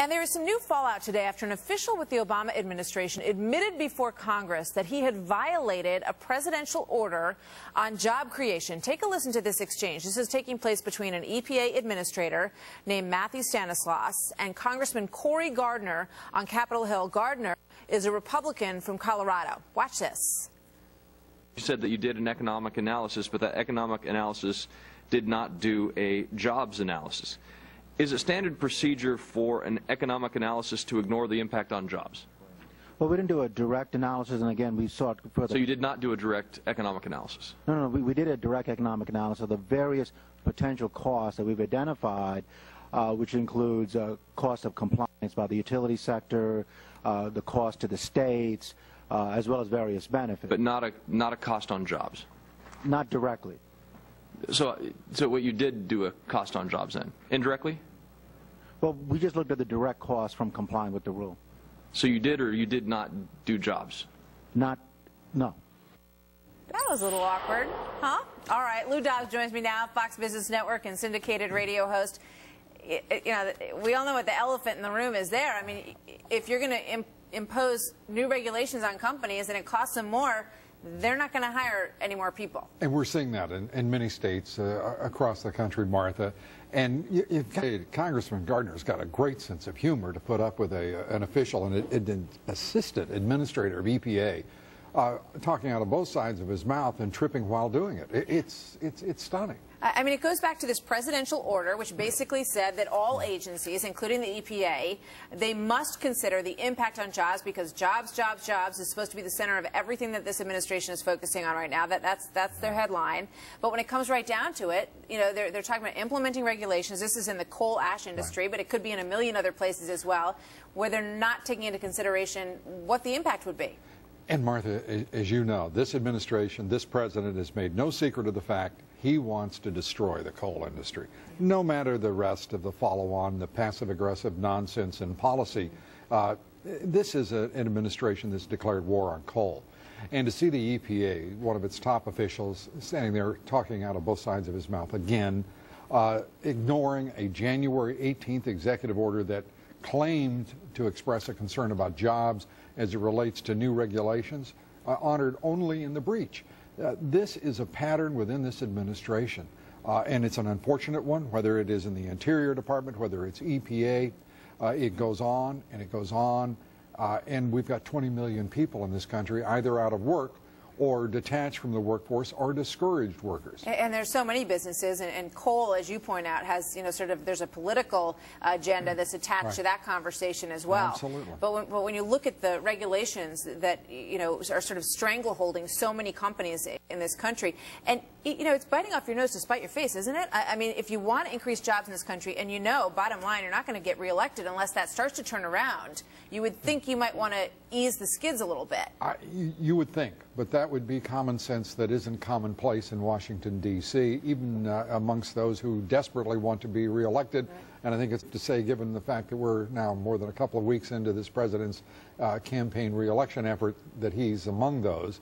And there is some new fallout today after an official with the Obama administration admitted before Congress that he had violated a presidential order on job creation. Take a listen to this exchange. This is taking place between an EPA administrator named Matthew Stanislaus and Congressman Cory Gardner on Capitol Hill. Gardner is a Republican from Colorado. Watch this. You said that you did an economic analysis, but that economic analysis did not do a jobs analysis. Is it standard procedure for an economic analysis to ignore the impact on jobs? Well, we didn't do a direct analysis, and again, we sought further. So you did not do a direct economic analysis? No, we did a direct economic analysis of the various potential costs that we've identified, which includes cost of compliance by the utility sector, the cost to the states, as well as various benefits. But not a cost on jobs? Not directly. So what you did do a cost on jobs then? Indirectly? Well, we just looked at the direct cost from complying with the rule. So you did or you did not do jobs? No. That was a little awkward, huh? All right, Lou Dobbs joins me now, Fox Business Network and syndicated radio host. You know, we all know what the elephant in the room is there. I mean, if you're going to impose new regulations on companies and it costs them more, they're not going to hire any more people. And we're seeing that in many states across the country, Martha. And Congressman Gardner's got a great sense of humor to put up with an official and an assistant administrator of EPA talking out of both sides of his mouth and tripping while doing it. It's stunning. I mean, it goes back to this presidential order, which basically said that all agencies, including the EPA, they must consider the impact on jobs because jobs is supposed to be the center of everything that this administration is focusing on right now. That's their headline. But when it comes right down to it, you know, they're talking about implementing regulations. This is in the coal ash industry, but it could be in a million other places as well, where they're not taking into consideration what the impact would be. And Martha, as you know, this administration, this president has made no secret of the fact he wants to destroy the coal industry. No matter the rest of the follow-on, the passive-aggressive nonsense and policy, this is an administration that's declared war on coal. And to see the EPA, one of its top officials, standing there talking out of both sides of his mouth again, ignoring a January 18th executive order that claimed to express a concern about jobs as it relates to new regulations, honored only in the breach. This is a pattern within this administration, and it's an unfortunate one, whether it is in the Interior Department, whether it's EPA. It goes on and it goes on, and we've got 20 million people in this country either out of work or detached from the workforce or discouraged workers. And there's so many businesses, and coal, as you point out, has, you know, sort of, there's a political agenda that's attached to that conversation as well. Absolutely. But when you look at the regulations that, you know, are sort of strangleholding so many companies in this country, and, you know, it's biting off your nose to spite your face, isn't it? I mean, if you want to increase jobs in this country, and you know, bottom line, you're not going to get reelected unless that starts to turn around, you would think you might want to ease the skids a little bit. You would think, but that would be common sense that isn't commonplace in Washington, D.C., even amongst those who desperately want to be reelected. Right. And I think it's to say, given the fact that we're now more than a couple of weeks into this president's campaign reelection effort, that he's among those.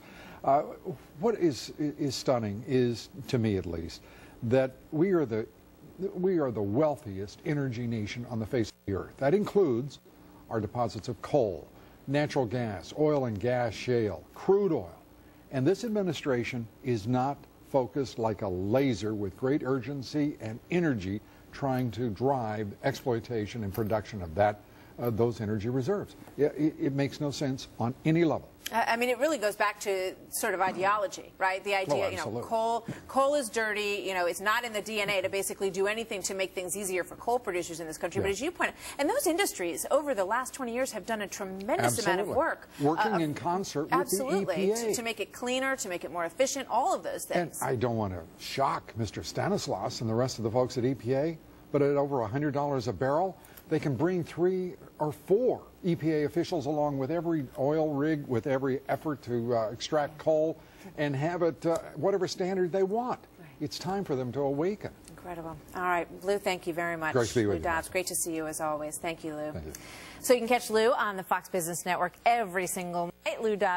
What is stunning is, to me at least, that we are the wealthiest energy nation on the face of the earth. That includes our deposits of coal, natural gas, oil and gas shale, crude oil. And this administration is not focused like a laser with great urgency and energy trying to drive exploitation and production of those energy reserves. It makes no sense on any level. I mean, it really goes back to sort of ideology, right? The idea, you know, coal is dirty. You know, it's not in the DNA to basically do anything to make things easier for coal producers in this country. But as you point out, and those industries over the last 20 years have done a tremendous amount of work. Working in concert with the EPA. To make it cleaner, to make it more efficient, all of those things. And I don't want to shock Mr. Stanislaus and the rest of the folks at EPA, but at over $100 a barrel, they can bring 3 or 4 EPA officials along with every oil rig, with every effort to extract coal, and have it whatever standard they want. Right. It's time for them to awaken. Incredible. All right, Lou, thank you very much. Great to be with you. Lou Dobbs, great to see you as always. Thank you, Lou. Thank you. So you can catch Lou on the Fox Business Network every single night. Lou Dobbs.